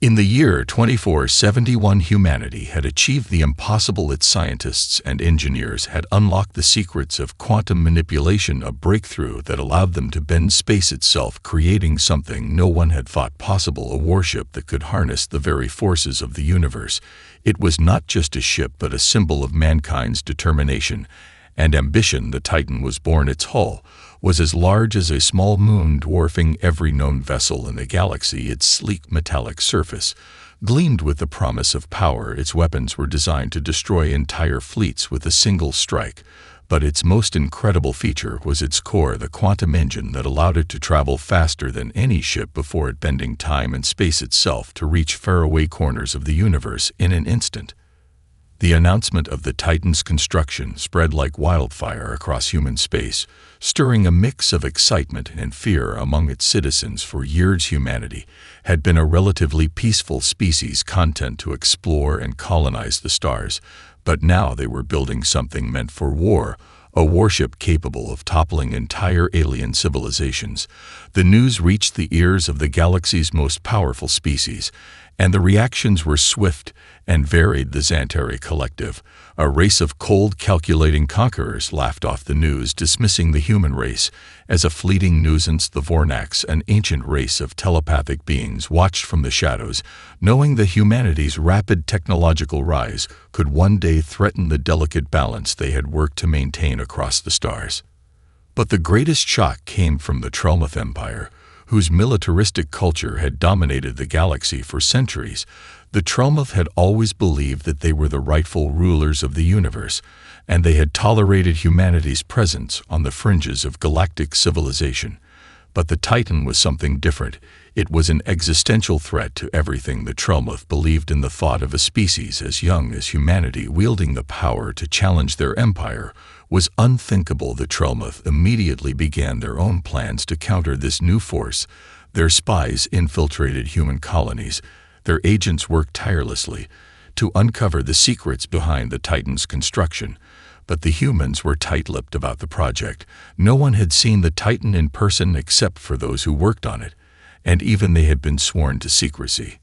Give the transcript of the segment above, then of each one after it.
In the year 2471, humanity had achieved the impossible. Its scientists and engineers had unlocked the secrets of quantum manipulation, a breakthrough that allowed them to bend space itself, creating something no one had thought possible: a warship that could harness the very forces of the universe. It was not just a ship, but a symbol of mankind's determination and ambition. The Titan was born. Its hull was as large as a small moon, dwarfing every known vessel in the galaxy. Its sleek metallic surface gleamed with the promise of power. Its weapons were designed to destroy entire fleets with a single strike. But its most incredible feature was its core, the quantum engine that allowed it to travel faster than any ship before it, bending time and space itself to reach faraway corners of the universe in an instant. The announcement of the Titan's construction spread like wildfire across human space, stirring a mix of excitement and fear among its citizens. For years, humanity had been a relatively peaceful species, content to explore and colonize the stars. But now they were building something meant for war, a warship capable of toppling entire alien civilizations. The news reached the ears of the galaxy's most powerful species, and the reactions were swift and varied. The Xantari Collective, a race of cold, calculating conquerors, laughed off the news, dismissing the human race as a fleeting nuisance. The Vornax, an ancient race of telepathic beings, watched from the shadows, knowing that humanity's rapid technological rise could one day threaten the delicate balance they had worked to maintain across the stars. But the greatest shock came from the Trelmoth Empire, whose militaristic culture had dominated the galaxy for centuries. The Trelmoth had always believed that they were the rightful rulers of the universe, and they had tolerated humanity's presence on the fringes of galactic civilization. But the Titan was something different. It was an existential threat to everything. The Trelmoth believed in the thought of a species as young as humanity wielding the power to challenge their empire was unthinkable. The Trelmoth immediately began their own plans to counter this new force. Their spies infiltrated human colonies. Their agents worked tirelessly to uncover the secrets behind the Titan's construction. But the humans were tight-lipped about the project. No one had seen the Titan in person except for those who worked on it, and even they had been sworn to secrecy.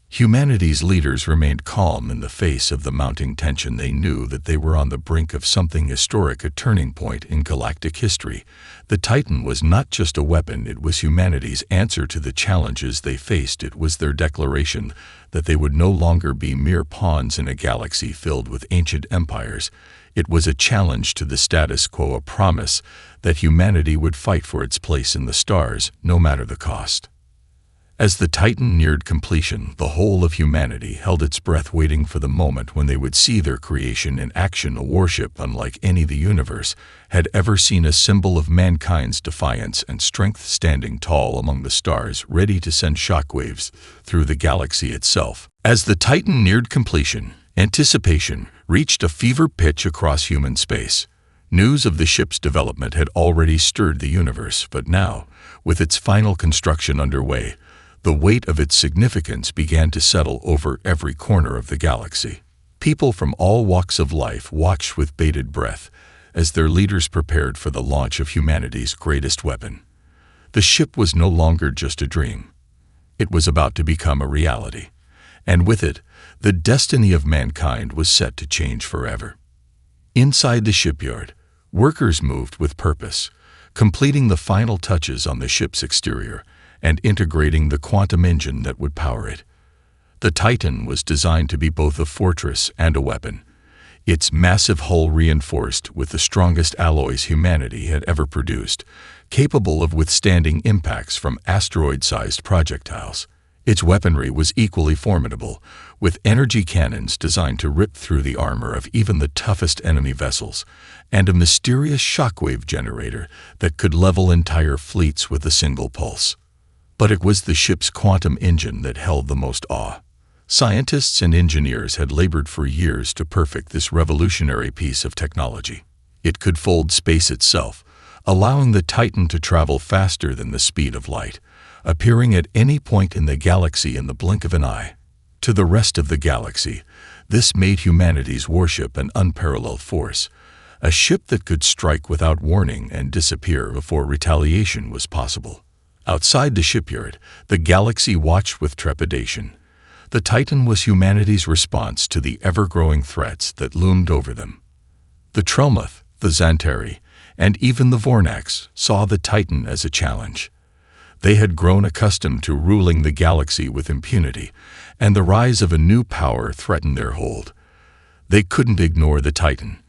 Humanity's leaders remained calm in the face of the mounting tension. They knew that they were on the brink of something historic, a turning point in galactic history. The Titan was not just a weapon, it was humanity's answer to the challenges they faced. It was their declaration that they would no longer be mere pawns in a galaxy filled with ancient empires. It was a challenge to the status quo, a promise that humanity would fight for its place in the stars, no matter the cost. As the Titan neared completion, the whole of humanity held its breath, waiting for the moment when they would see their creation in action. A warship unlike any the universe had ever seen, a symbol of mankind's defiance and strength, standing tall among the stars, ready to send shockwaves through the galaxy itself. As the Titan neared completion, anticipation reached a fever pitch across human space. News of the ship's development had already stirred the universe, but now, with its final construction underway, the weight of its significance began to settle over every corner of the galaxy. People from all walks of life watched with bated breath as their leaders prepared for the launch of humanity's greatest weapon. The ship was no longer just a dream. It was about to become a reality, and with it, the destiny of mankind was set to change forever. Inside the shipyard, workers moved with purpose, completing the final touches on the ship's exterior and integrating the quantum engine that would power it. The Titan was designed to be both a fortress and a weapon, its massive hull reinforced with the strongest alloys humanity had ever produced, capable of withstanding impacts from asteroid-sized projectiles. Its weaponry was equally formidable, with energy cannons designed to rip through the armor of even the toughest enemy vessels, and a mysterious shockwave generator that could level entire fleets with a single pulse. But it was the ship's quantum engine that held the most awe. Scientists and engineers had labored for years to perfect this revolutionary piece of technology. It could fold space itself, allowing the Titan to travel faster than the speed of light, appearing at any point in the galaxy in the blink of an eye. To the rest of the galaxy, this made humanity's warship an unparalleled force, a ship that could strike without warning and disappear before retaliation was possible. Outside the shipyard, the galaxy watched with trepidation. The Titan was humanity's response to the ever-growing threats that loomed over them. The Trelmoth, the Xanteri, and even the Vornax saw the Titan as a challenge. They had grown accustomed to ruling the galaxy with impunity, and the rise of a new power threatened their hold. They couldn't ignore the Titan.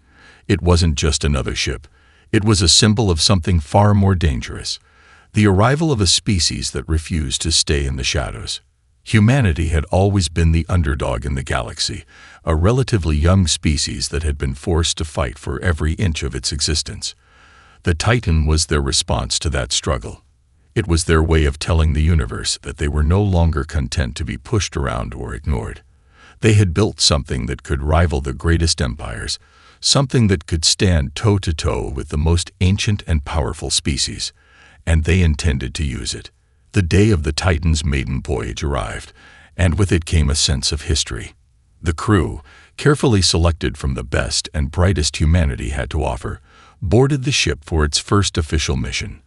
It wasn't just another ship. It was a symbol of something far more dangerous, the arrival of a species that refused to stay in the shadows. Humanity had always been the underdog in the galaxy, a relatively young species that had been forced to fight for every inch of its existence. The Titan was their response to that struggle. It was their way of telling the universe that they were no longer content to be pushed around or ignored. They had built something that could rival the greatest empires, something that could stand toe-to-toe with the most ancient and powerful species, and they intended to use it. The day of the Titan's maiden voyage arrived, and with it came a sense of history. The crew, carefully selected from the best and brightest humanity had to offer, boarded the ship for its first official mission.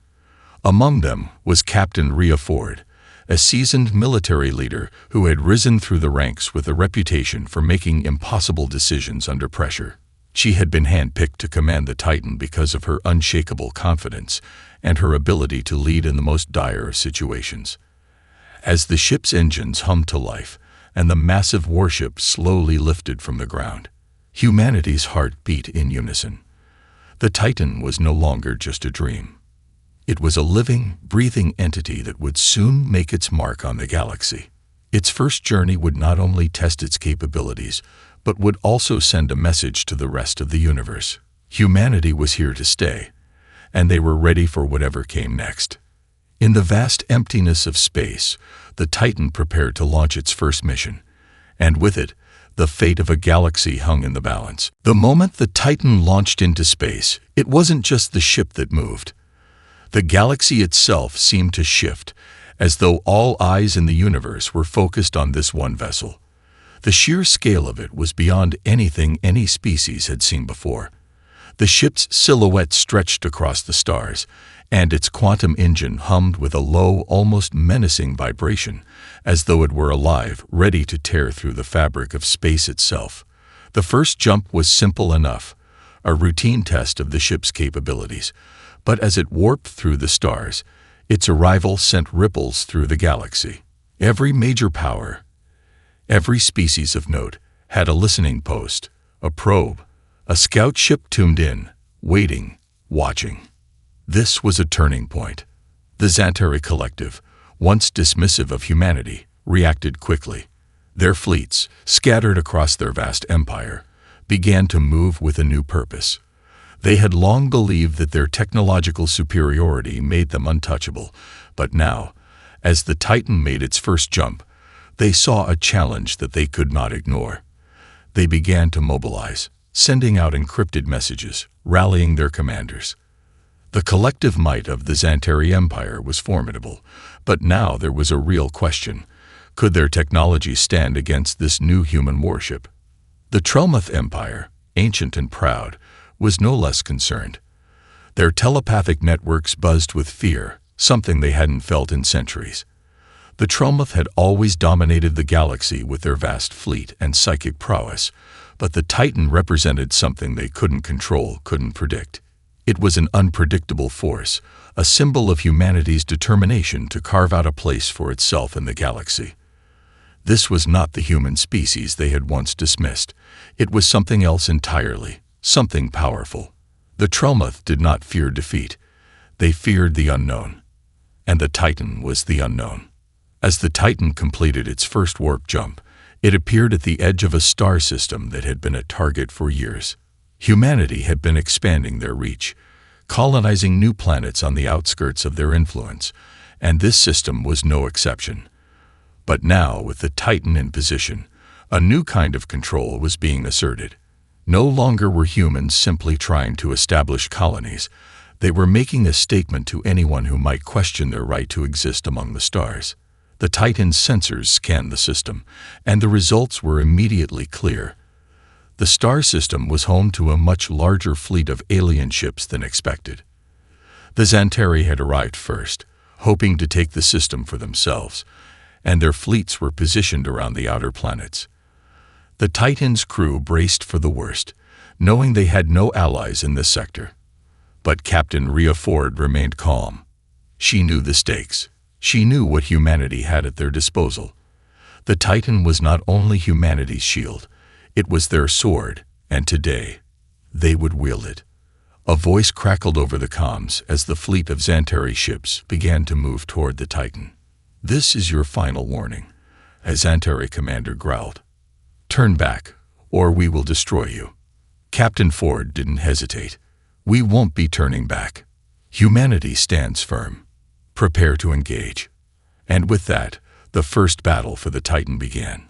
Among them was Captain Rhea Ford, a seasoned military leader who had risen through the ranks with a reputation for making impossible decisions under pressure. She had been handpicked to command the Titan because of her unshakable confidence and her ability to lead in the most dire of situations. As the ship's engines hummed to life and the massive warship slowly lifted from the ground, humanity's heart beat in unison. The Titan was no longer just a dream. It was a living, breathing entity that would soon make its mark on the galaxy. Its first journey would not only test its capabilities, but would also send a message to the rest of the universe. Humanity was here to stay, and they were ready for whatever came next. In the vast emptiness of space, the Titan prepared to launch its first mission, and with it, the fate of a galaxy hung in the balance. The moment the Titan launched into space, it wasn't just the ship that moved. The galaxy itself seemed to shift, as though all eyes in the universe were focused on this one vessel. The sheer scale of it was beyond anything any species had seen before. The ship's silhouette stretched across the stars, and its quantum engine hummed with a low, almost menacing vibration, as though it were alive, ready to tear through the fabric of space itself. The first jump was simple enough, a routine test of the ship's capabilities, but as it warped through the stars, its arrival sent ripples through the galaxy. Every major power, every species of note, had a listening post, a probe, a scout ship tuned in, waiting, watching. This was a turning point. The Xanteri Collective, once dismissive of humanity, reacted quickly. Their fleets, scattered across their vast empire, began to move with a new purpose. They had long believed that their technological superiority made them untouchable, but now, as the Titan made its first jump, they saw a challenge that they could not ignore. They began to mobilize, sending out encrypted messages, rallying their commanders. The collective might of the Xanteri Empire was formidable, but now there was a real question. Could their technology stand against this new human warship? The Trelmoth Empire, ancient and proud, was no less concerned. Their telepathic networks buzzed with fear, something they hadn't felt in centuries. The Trelmoth had always dominated the galaxy with their vast fleet and psychic prowess, but the Titan represented something they couldn't control, couldn't predict. It was an unpredictable force, a symbol of humanity's determination to carve out a place for itself in the galaxy. This was not the human species they had once dismissed. It was something else entirely, something powerful. The Trelmoth did not fear defeat. They feared the unknown. And the Titan was the unknown. As the Titan completed its first warp jump, it appeared at the edge of a star system that had been a target for years. Humanity had been expanding their reach, colonizing new planets on the outskirts of their influence, and this system was no exception. But now, with the Titan in position, a new kind of control was being asserted. No longer were humans simply trying to establish colonies. They were making a statement to anyone who might question their right to exist among the stars. The Titan's sensors scanned the system, and the results were immediately clear. The star system was home to a much larger fleet of alien ships than expected. The Xanteri had arrived first, hoping to take the system for themselves, and their fleets were positioned around the outer planets. The Titan's crew braced for the worst, knowing they had no allies in this sector. But Captain Rhea Ford remained calm. She knew the stakes. She knew what humanity had at their disposal. The Titan was not only humanity's shield, it was their sword, and today, they would wield it. A voice crackled over the comms as the fleet of Xantari ships began to move toward the Titan. "This is your final warning," a Xantari commander growled. "Turn back, or we will destroy you." Captain Ford didn't hesitate. "We won't be turning back. Humanity stands firm. Prepare to engage." And with that, the first battle for the Titan began.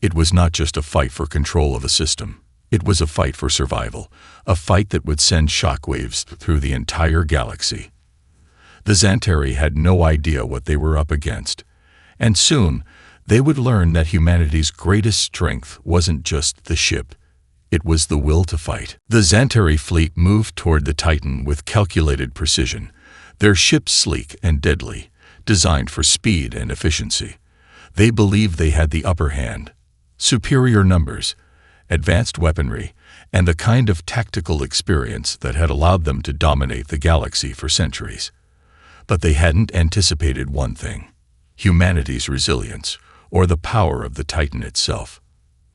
It was not just a fight for control of a system. It was a fight for survival, a fight that would send shockwaves through the entire galaxy. The Xantari had no idea what they were up against, and soon they would learn that humanity's greatest strength wasn't just the ship. It was the will to fight. The Xantari fleet moved toward the Titan with calculated precision, their ships sleek and deadly, designed for speed and efficiency. They believed they had the upper hand. Superior numbers, advanced weaponry, and the kind of tactical experience that had allowed them to dominate the galaxy for centuries. But they hadn't anticipated one thing: humanity's resilience, or the power of the Titan itself.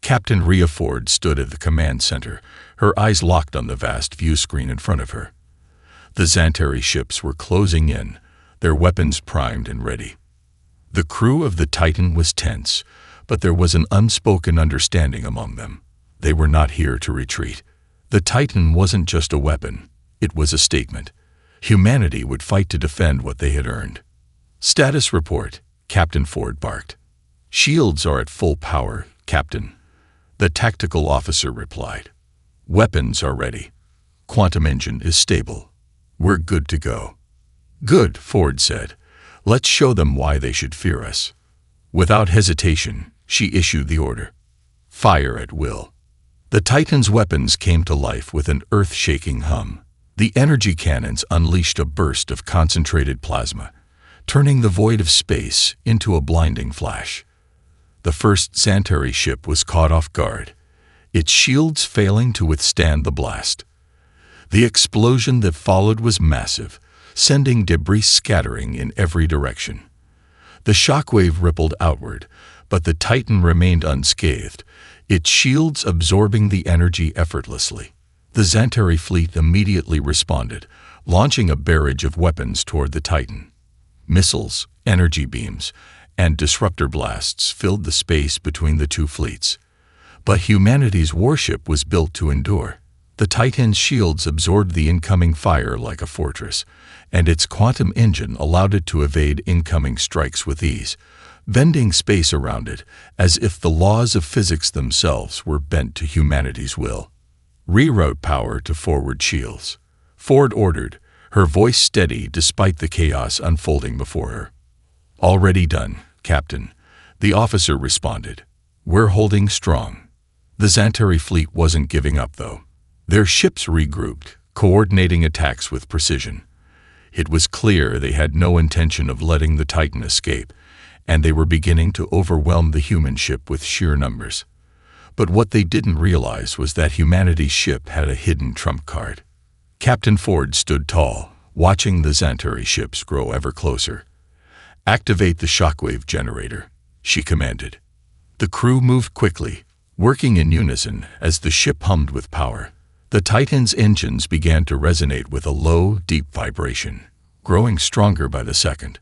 Captain Rhea Ford stood at the command center, her eyes locked on the vast view screen in front of her. The Xantari ships were closing in, their weapons primed and ready. The crew of the Titan was tense, but there was an unspoken understanding among them. They were not here to retreat. The Titan wasn't just a weapon, it was a statement. Humanity would fight to defend what they had earned. "Status report," Captain Ford barked. "Shields are at full power, Captain," the tactical officer replied. "Weapons are ready. Quantum engine is stable. We're good to go." "Good," Ford said. "Let's show them why they should fear us." Without hesitation, she issued the order. "Fire at will." The Titan's weapons came to life with an earth-shaking hum. The energy cannons unleashed a burst of concentrated plasma, turning the void of space into a blinding flash. The first Xantari ship was caught off guard, its shields failing to withstand the blast. The explosion that followed was massive, sending debris scattering in every direction. The shockwave rippled outward, but the Titan remained unscathed, its shields absorbing the energy effortlessly. The Xantari fleet immediately responded, launching a barrage of weapons toward the Titan. Missiles, energy beams, and disruptor blasts filled the space between the two fleets. But humanity's warship was built to endure. The Titan's shields absorbed the incoming fire like a fortress, and its quantum engine allowed it to evade incoming strikes with ease, bending space around it as if the laws of physics themselves were bent to humanity's will. "Reroute power to forward shields," Ford ordered, her voice steady despite the chaos unfolding before her. "Already done, Captain," the officer responded. "We're holding strong." The Xantari fleet wasn't giving up, though. Their ships regrouped, coordinating attacks with precision. It was clear they had no intention of letting the Titan escape, and they were beginning to overwhelm the human ship with sheer numbers. But what they didn't realize was that humanity's ship had a hidden trump card. Captain Ford stood tall, watching the Xantari ships grow ever closer. "Activate the shockwave generator," she commanded. The crew moved quickly, working in unison as the ship hummed with power. The Titan's engines began to resonate with a low, deep vibration, growing stronger by the second.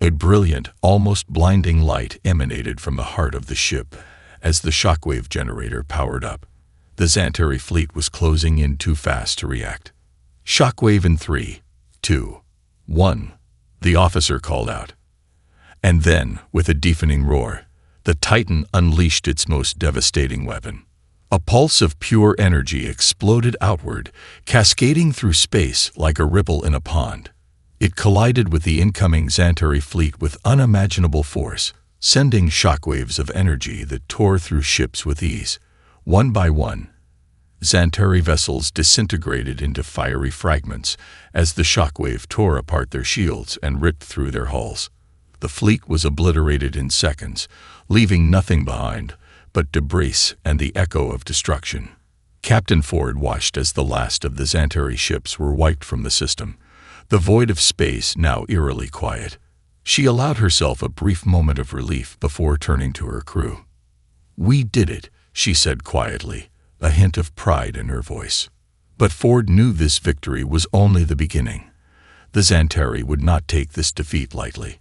A brilliant, almost blinding light emanated from the heart of the ship as the shockwave generator powered up. The Xantari fleet was closing in too fast to react. "Shockwave in 3, 2, 1, the officer called out. And then, with a deafening roar, the Titan unleashed its most devastating weapon. A pulse of pure energy exploded outward, cascading through space like a ripple in a pond. It collided with the incoming Xantari fleet with unimaginable force, sending shockwaves of energy that tore through ships with ease. One by one, Xantari vessels disintegrated into fiery fragments as the shockwave tore apart their shields and ripped through their hulls. the fleet was obliterated in seconds, leaving nothing behind but debris and the echo of destruction. Captain Ford watched as the last of the Xantari ships were wiped from the system, the void of space now eerily quiet. She allowed herself a brief moment of relief before turning to her crew. "We did it," she said quietly, a hint of pride in her voice. But Ford knew this victory was only the beginning. The Xantari would not take this defeat lightly.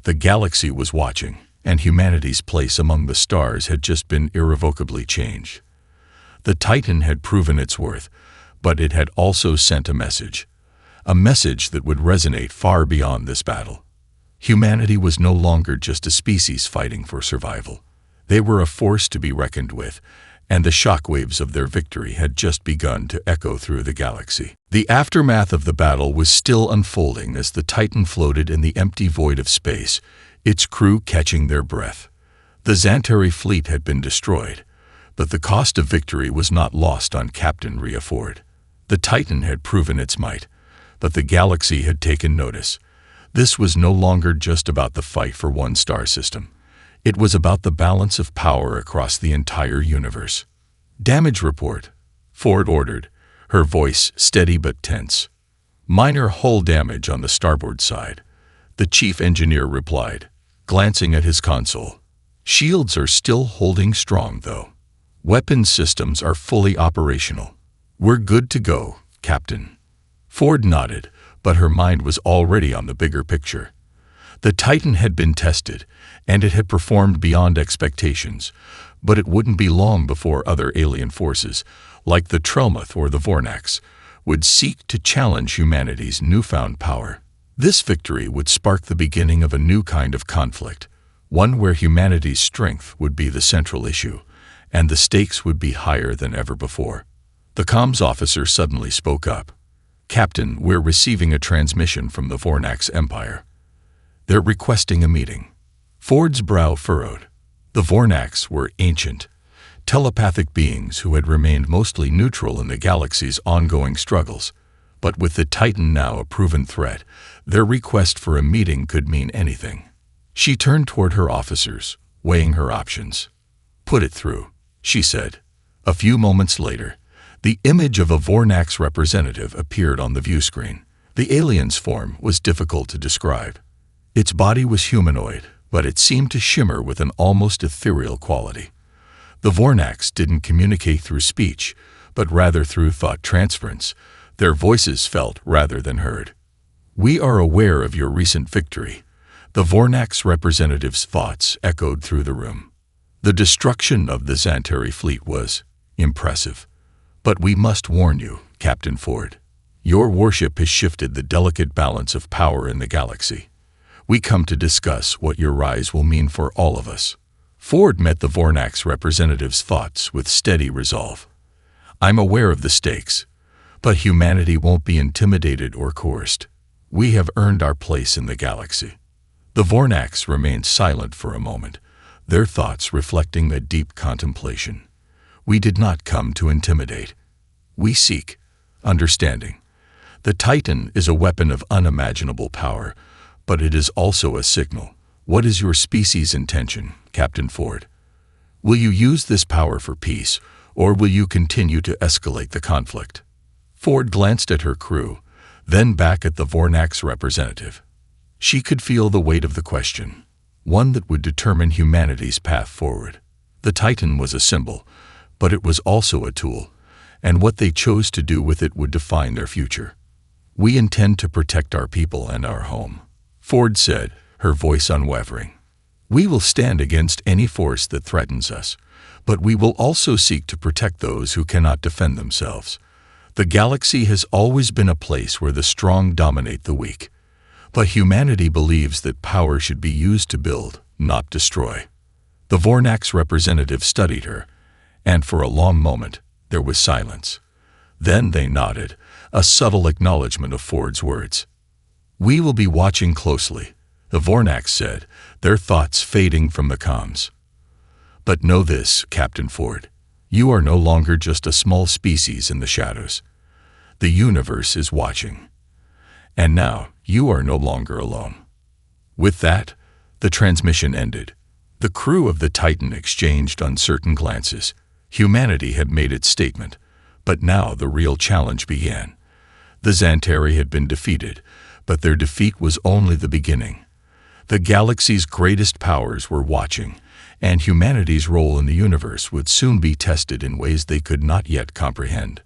The galaxy was watching, and humanity's place among the stars had just been irrevocably changed. The Titan had proven its worth, but it had also sent a message that would resonate far beyond this battle. Humanity was no longer just a species fighting for survival. They were a force to be reckoned with, and the shockwaves of their victory had just begun to echo through the galaxy. The aftermath of the battle was still unfolding as the Titan floated in the empty void of space, its crew catching their breath. The Xantari fleet had been destroyed, but the cost of victory was not lost on Captain Rhea Ford. The Titan had proven its might, but the galaxy had taken notice. This was no longer just about the fight for one star system. It was about the balance of power across the entire universe. "Damage report," Ford ordered, her voice steady but tense. "Minor hull damage on the starboard side," the chief engineer replied, glancing at his console. "Shields are still holding strong, though. Weapons systems are fully operational. We're good to go, Captain." Ford nodded, but her mind was already on the bigger picture. The Titan had been tested, and it had performed beyond expectations, but it wouldn't be long before other alien forces, like the Trelmoth or the Vornax, would seek to challenge humanity's newfound power. This victory would spark the beginning of a new kind of conflict, one where humanity's strength would be the central issue, and the stakes would be higher than ever before. The comms officer suddenly spoke up. "Captain, we're receiving a transmission from the Vornax Empire. They're requesting a meeting." Ford's brow furrowed. The Vornax were ancient, telepathic beings who had remained mostly neutral in the galaxy's ongoing struggles. But with the Titan now a proven threat, their request for a meeting could mean anything. She turned toward her officers, weighing her options. "Put it through," she said. A few moments later, the image of a Vornax representative appeared on the view screen. The alien's form was difficult to describe. Its body was humanoid, but it seemed to shimmer with an almost ethereal quality. The Vornax didn't communicate through speech, but rather through thought transference. Their voices felt rather than heard. "We are aware of your recent victory." The Vornax representative's thoughts echoed through the room. The destruction of the Xantari fleet was impressive. "But we must warn you, Captain Ford. Your warship has shifted the delicate balance of power in the galaxy. We come to discuss what your rise will mean for all of us." Ford met the Vornax representative's thoughts with steady resolve. "I'm aware of the stakes, but humanity won't be intimidated or coerced. We have earned our place in the galaxy." The Vornax remained silent for a moment, their thoughts reflecting a deep contemplation. "We did not come to intimidate. We seek understanding. The Titan is a weapon of unimaginable power, but it is also a signal. What is your species' intention, Captain Ford? Will you use this power for peace, or will you continue to escalate the conflict?" Ford glanced at her crew, then back at the Vornax representative. She could feel the weight of the question, one that would determine humanity's path forward. The Titan was a symbol, but it was also a tool, and what they chose to do with it would define their future. "We intend to protect our people and our home," Ford said, her voice unwavering. "We will stand against any force that threatens us, but we will also seek to protect those who cannot defend themselves. The galaxy has always been a place where the strong dominate the weak, but humanity believes that power should be used to build, not destroy." The Vornax representative studied her, and for a long moment there was silence. Then they nodded, a subtle acknowledgement of Ford's words. "We will be watching closely," the Vornax said, their thoughts fading from the comms. "But know this, Captain Ford. You are no longer just a small species in the shadows. The universe is watching. And now, you are no longer alone." With that, the transmission ended. The crew of the Titan exchanged uncertain glances. Humanity had made its statement, but now the real challenge began. The Xantari had been defeated, but their defeat was only the beginning. The galaxy's greatest powers were watching, and humanity's role in the universe would soon be tested in ways they could not yet comprehend.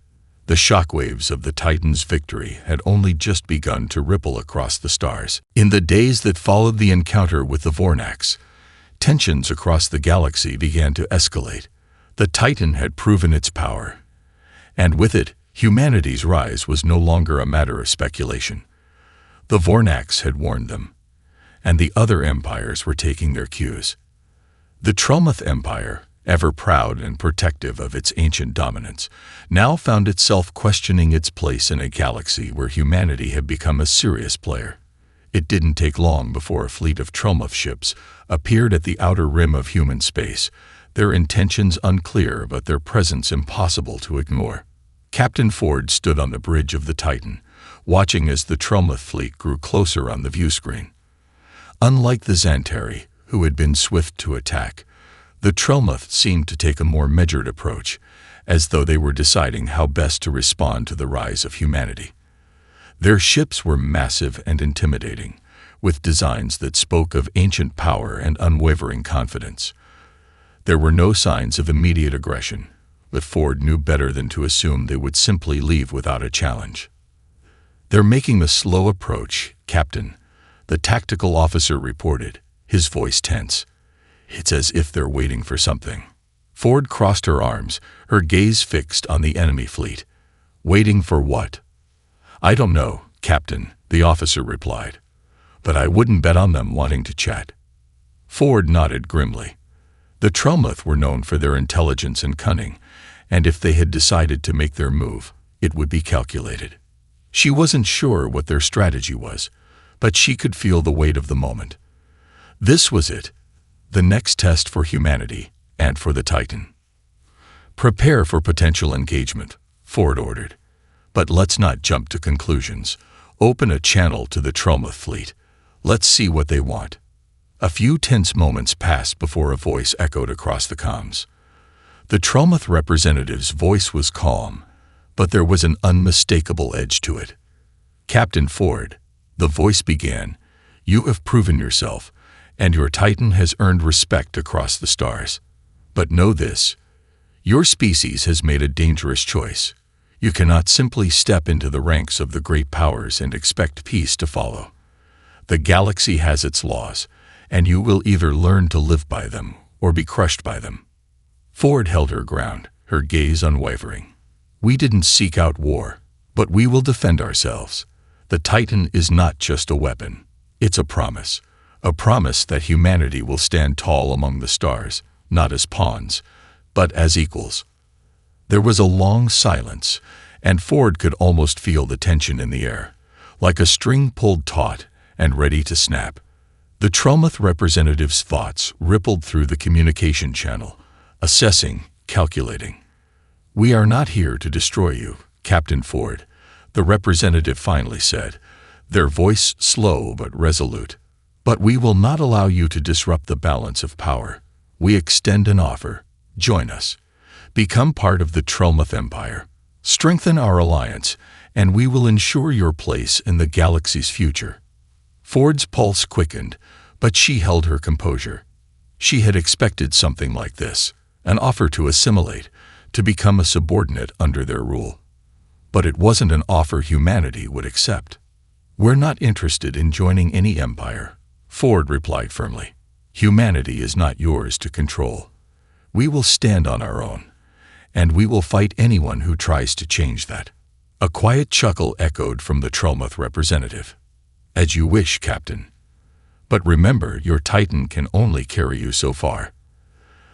The shockwaves of the Titan's victory had only just begun to ripple across the stars. In the days that followed the encounter with the Vornax, tensions across the galaxy began to escalate. The Titan had proven its power, and with it, humanity's rise was no longer a matter of speculation. The Vornax had warned them, and the other empires were taking their cues. The Tromoth Empire, ever proud and protective of its ancient dominance, now found itself questioning its place in a galaxy where humanity had become a serious player. It didn't take long before a fleet of Tromoth ships appeared at the outer rim of human space, their intentions unclear but their presence impossible to ignore. Captain Ford stood on the bridge of the Titan, watching as the Tromoth fleet grew closer on the viewscreen. Unlike the Xantari, who had been swift to attack, the Tromoth seemed to take a more measured approach, as though they were deciding how best to respond to the rise of humanity. Their ships were massive and intimidating, with designs that spoke of ancient power and unwavering confidence. There were no signs of immediate aggression, but Ford knew better than to assume they would simply leave without a challenge. "They're making a slow approach, Captain," the tactical officer reported, his voice tense. "It's as if they're waiting for something." Ford crossed her arms, her gaze fixed on the enemy fleet. "Waiting for what?" "I don't know, Captain," the officer replied. "But I wouldn't bet on them wanting to chat." Ford nodded grimly. The Tromoth were known for their intelligence and cunning, and if they had decided to make their move, it would be calculated. She wasn't sure what their strategy was, but she could feel the weight of the moment. This was it, the next test for humanity and for the Titan. "Prepare for potential engagement," Ford ordered. "But let's not jump to conclusions. Open a channel to the Tromoth fleet. Let's see what they want." A few tense moments passed before a voice echoed across the comms. The Tromoth representative's voice was calm, but there was an unmistakable edge to it. "Captain Ford," the voice began, "you have proven yourself, and your Titan has earned respect across the stars. But know this, your species has made a dangerous choice. You cannot simply step into the ranks of the great powers and expect peace to follow. The galaxy has its laws, and you will either learn to live by them or be crushed by them." Ford held her ground, her gaze unwavering. "We didn't seek out war, but we will defend ourselves. The Titan is not just a weapon. It's a promise that humanity will stand tall among the stars, not as pawns, but as equals." There was a long silence, and Ford could almost feel the tension in the air, like a string pulled taut and ready to snap. The Tromoth representative's thoughts rippled through the communication channel, assessing, calculating. "We are not here to destroy you, Captain Ford," the representative finally said, their voice slow but resolute. "But we will not allow you to disrupt the balance of power. We extend an offer. Join us. Become part of the Tromoth Empire. Strengthen our alliance, and we will ensure your place in the galaxy's future." Ford's pulse quickened, but she held her composure. She had expected something like this, an offer to assimilate, to become a subordinate under their rule. But it wasn't an offer humanity would accept. "We're not interested in joining any empire," Ford replied firmly. "Humanity is not yours to control. We will stand on our own, and we will fight anyone who tries to change that." A quiet chuckle echoed from the Tromoth representative. "As you wish, Captain. But remember, your Titan can only carry you so far.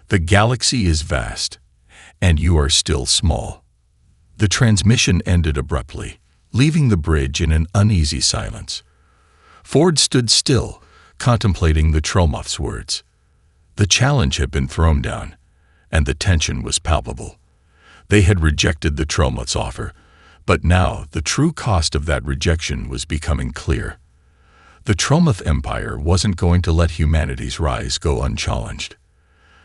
The galaxy is vast, and you are still small." The transmission ended abruptly, leaving the bridge in an uneasy silence. Ford stood still, contemplating the Tromoth's words. The challenge had been thrown down, and the tension was palpable. They had rejected the Tromoth's offer, but now the true cost of that rejection was becoming clear. The Tromoth Empire wasn't going to let humanity's rise go unchallenged.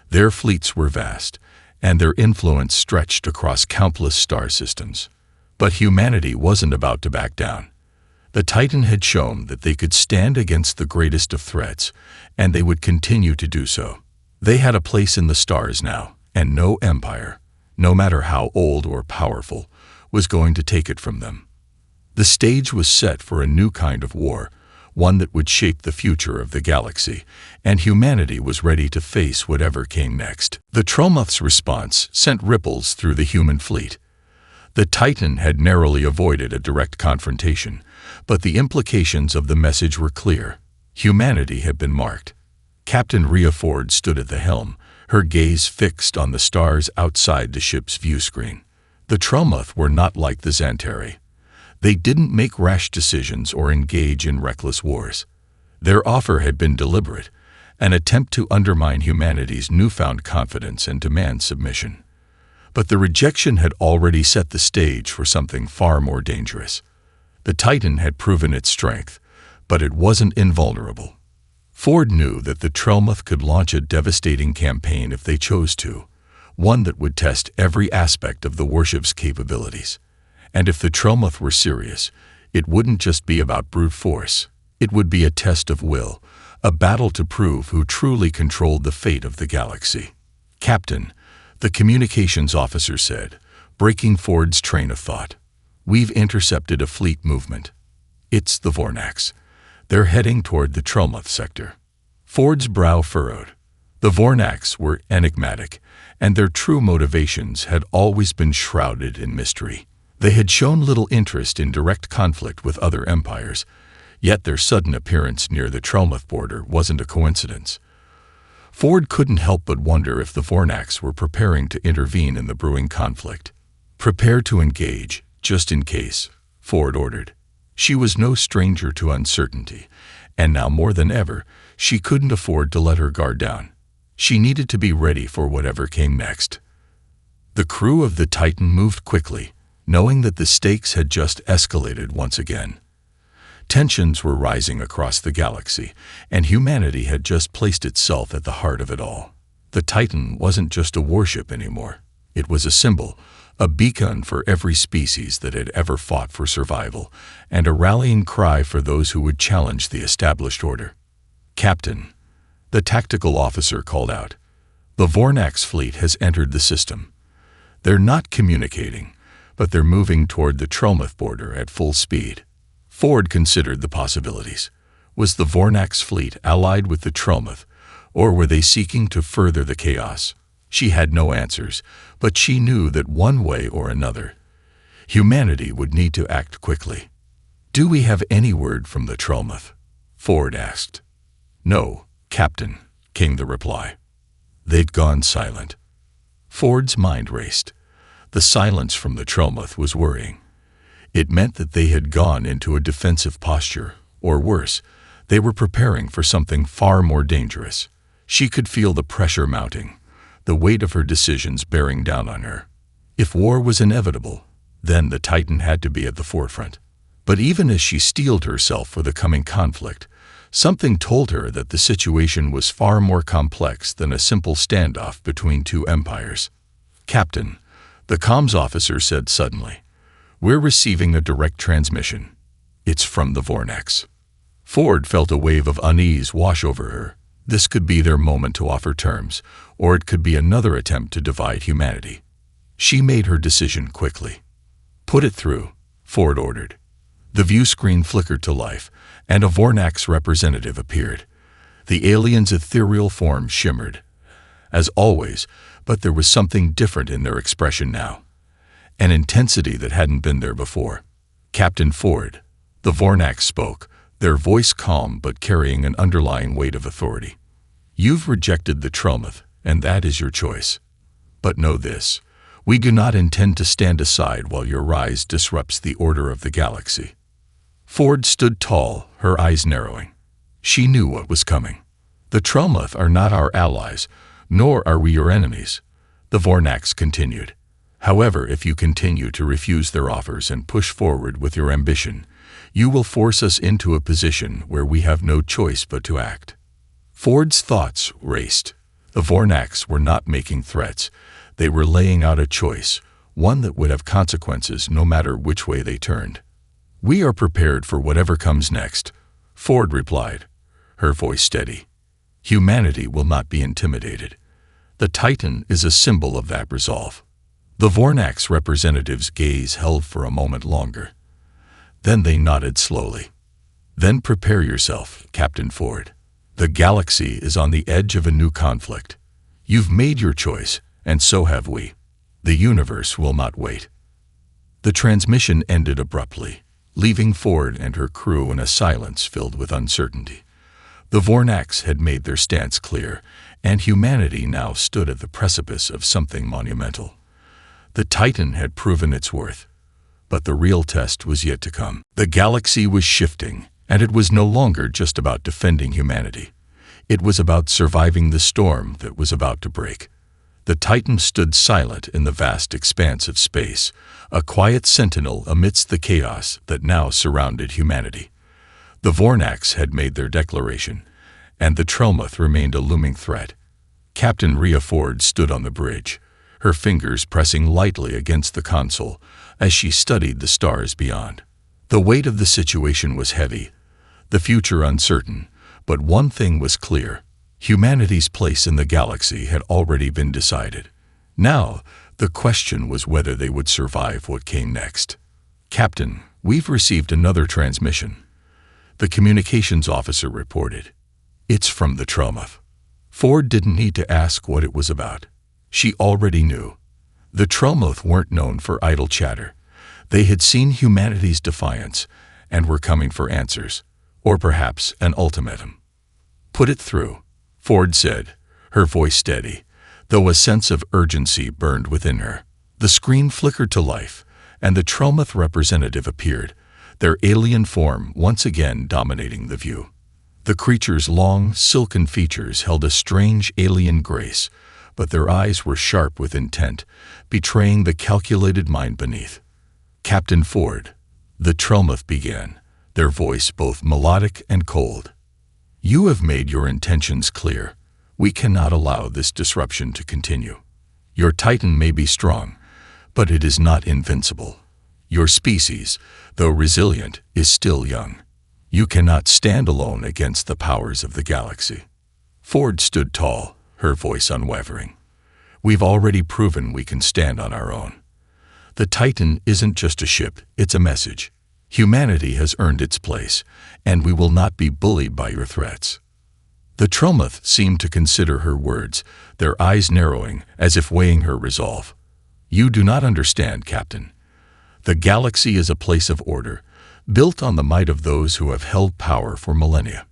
Their fleets were vast, and their influence stretched across countless star systems. But humanity wasn't about to back down. The Titan had shown that they could stand against the greatest of threats, and they would continue to do so. They had a place in the stars now, and no empire, no matter how old or powerful, was going to take it from them. The stage was set for a new kind of war, one that would shape the future of the galaxy, and humanity was ready to face whatever came next. The Tromoth's response sent ripples through the human fleet. The Titan had narrowly avoided a direct confrontation, but the implications of the message were clear. Humanity had been marked. Captain Rhea Ford stood at the helm, her gaze fixed on the stars outside the ship's view screen. The Tromoth were not like the Xanteri. They didn't make rash decisions or engage in reckless wars. Their offer had been deliberate, an attempt to undermine humanity's newfound confidence and demand submission. But the rejection had already set the stage for something far more dangerous. The Titan had proven its strength, but it wasn't invulnerable. Ford knew that the Tromoth could launch a devastating campaign if they chose to, one that would test every aspect of the warship's capabilities. And if the Tromoth were serious, it wouldn't just be about brute force. It would be a test of will, a battle to prove who truly controlled the fate of the galaxy. "Captain," the communications officer said, breaking Ford's train of thought, "we've intercepted a fleet movement. It's the Vornax. They're heading toward the Tromoth sector." Ford's brow furrowed. The Vornax were enigmatic, and their true motivations had always been shrouded in mystery. They had shown little interest in direct conflict with other empires, yet their sudden appearance near the Tromoth border wasn't a coincidence. Ford couldn't help but wonder if the Vornax were preparing to intervene in the brewing conflict. "Prepare to engage, just in case," Ford ordered. She was no stranger to uncertainty, and now more than ever, she couldn't afford to let her guard down. She needed to be ready for whatever came next. The crew of the Titan moved quickly, knowing that the stakes had just escalated once again. Tensions were rising across the galaxy, and humanity had just placed itself at the heart of it all. The Titan wasn't just a warship anymore. It was a symbol, a beacon for every species that had ever fought for survival, and a rallying cry for those who would challenge the established order. "Captain," the tactical officer called out, "the Vornax fleet has entered the system. They're not communicating, but they're moving toward the Tromoth border at full speed." Ford considered the possibilities. Was the Vornax fleet allied with the Tromoth, or were they seeking to further the chaos? She had no answers, but she knew that one way or another, humanity would need to act quickly. "Do we have any word from the Tromoth?" Ford asked. "No, Captain," came the reply. "They'd gone silent." Ford's mind raced. The silence from the Tromoth was worrying. It meant that they had gone into a defensive posture, or worse, they were preparing for something far more dangerous. She could feel the pressure mounting, the weight of her decisions bearing down on her. If war was inevitable, then the Titan had to be at the forefront. But even as she steeled herself for the coming conflict, something told her that the situation was far more complex than a simple standoff between two empires. "Captain," the comms officer said suddenly, "we're receiving a direct transmission. It's from the Vornax." Ford felt a wave of unease wash over her. This could be their moment to offer terms, or it could be another attempt to divide humanity. She made her decision quickly. "Put it through," Ford ordered. The view screen flickered to life, and a Vornax representative appeared. The alien's ethereal form shimmered, as always, but there was something different in their expression now. An intensity that hadn't been there before. "Captain Ford," the Vornax spoke, their voice calm but carrying an underlying weight of authority. "You've rejected the Tromoth, and that is your choice. But know this, we do not intend to stand aside while your rise disrupts the order of the galaxy." Ford stood tall, her eyes narrowing. She knew what was coming. "The Tromoth are not our allies, nor are we your enemies," the Vornax continued. "However, if you continue to refuse their offers and push forward with your ambition, You will force us into a position where we have no choice but to act." Ford's thoughts raced. The Vornax were not making threats. They were laying out a choice, one that would have consequences no matter which way they turned. "We are prepared for whatever comes next," Ford replied, her voice steady. "Humanity will not be intimidated. The Titan is a symbol of that resolve." The Vornax representative's gaze held for a moment longer. Then they nodded slowly. "Then prepare yourself, Captain Ford. The galaxy is on the edge of a new conflict. You've made your choice, and so have we. The universe will not wait." The transmission ended abruptly, leaving Ford and her crew in a silence filled with uncertainty. The Vornax had made their stance clear, and humanity now stood at the precipice of something monumental. The Titan had proven its worth, but the real test was yet to come. The galaxy was shifting, and it was no longer just about defending humanity. It was about surviving the storm that was about to break. The Titan stood silent in the vast expanse of space, a quiet sentinel amidst the chaos that now surrounded humanity. The Vornax had made their declaration, and the Trelmoth remained a looming threat. Captain Rhea Ford stood on the bridge, her fingers pressing lightly against the console as she studied the stars beyond. The weight of the situation was heavy, the future uncertain, but one thing was clear: humanity's place in the galaxy had already been decided. Now, the question was whether they would survive what came next. "Captain, we've received another transmission," the communications officer reported. "It's from the Trelmoth." Ford didn't need to ask what it was about. She already knew. The Trelmoth weren't known for idle chatter. They had seen humanity's defiance and were coming for answers, or perhaps an ultimatum. "Put it through," Ford said, her voice steady, though a sense of urgency burned within her. The screen flickered to life, and the Trelmoth representative appeared, their alien form once again dominating the view. The creature's long, silken features held a strange alien grace, but their eyes were sharp with intent, betraying the calculated mind beneath. "Captain Ford," the Trelmoth began, their voice both melodic and cold. "You have made your intentions clear. We cannot allow this disruption to continue. Your Titan may be strong, but it is not invincible. Your species, though resilient, is still young. You cannot stand alone against the powers of the galaxy." Ford stood tall, her voice unwavering. "We've already proven we can stand on our own. The Titan isn't just a ship, it's a message. Humanity has earned its place, and we will not be bullied by your threats." The Trelmoth seemed to consider her words, their eyes narrowing as if weighing her resolve. "You do not understand, Captain. The galaxy is a place of order, built on the might of those who have held power for millennia.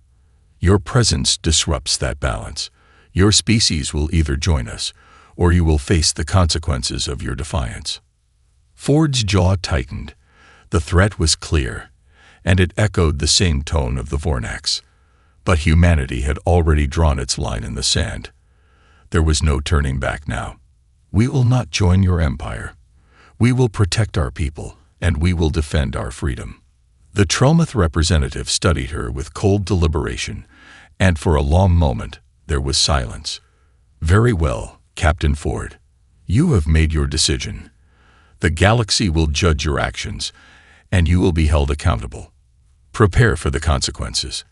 Your presence disrupts that balance. Your species will either join us, or you will face the consequences of your defiance." Ford's jaw tightened. The threat was clear, and it echoed the same tone of the Vornax. But humanity had already drawn its line in the sand. There was no turning back now. "We will not join your empire. We will protect our people, and we will defend our freedom." The Trelmoth representative studied her with cold deliberation, and for a long moment there was silence. "Very well, Captain Ford. You have made your decision. The galaxy will judge your actions, and you will be held accountable. Prepare for the consequences."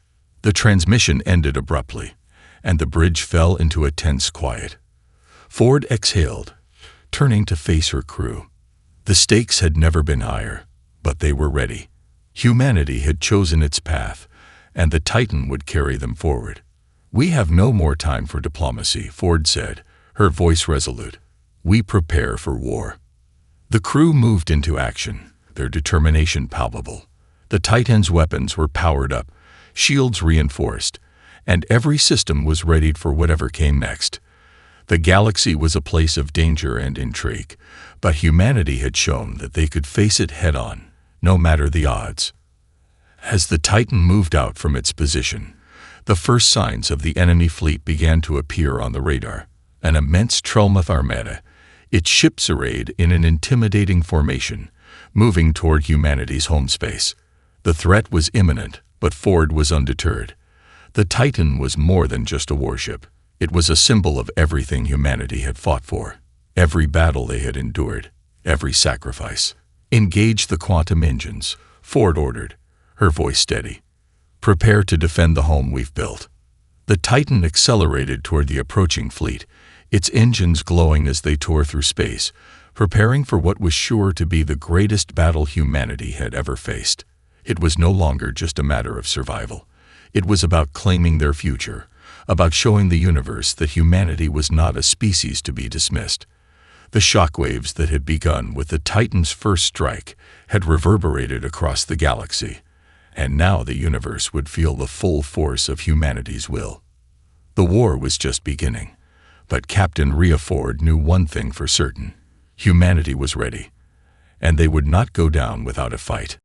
The transmission ended abruptly, and the bridge fell into a tense quiet. Ford exhaled, turning to face her crew. The stakes had never been higher, but they were ready. Humanity had chosen its path, and the Titan would carry them forward. "We have no more time for diplomacy," Ford said, her voice resolute. "We prepare for war." The crew moved into action, their determination palpable. The Titan's weapons were powered up, shields reinforced, and every system was readied for whatever came next. The galaxy was a place of danger and intrigue, but humanity had shown that they could face it head-on, no matter the odds. As the Titan moved out from its position, the first signs of the enemy fleet began to appear on the radar. An immense Trelmoth armada, its ships arrayed in an intimidating formation, moving toward humanity's home space. The threat was imminent, but Ford was undeterred. The Titan was more than just a warship. It was a symbol of everything humanity had fought for, every battle they had endured, every sacrifice. "Engage the quantum engines," Ford ordered, her voice steady. "Prepare to defend the home we've built." The Titan accelerated toward the approaching fleet, its engines glowing as they tore through space, preparing for what was sure to be the greatest battle humanity had ever faced. It was no longer just a matter of survival. It was about claiming their future, about showing the universe that humanity was not a species to be dismissed. The shockwaves that had begun with the Titan's first strike had reverberated across the galaxy, and now the universe would feel the full force of humanity's will. The war was just beginning, but Captain Rhea Ford knew one thing for certain: humanity was ready, and they would not go down without a fight.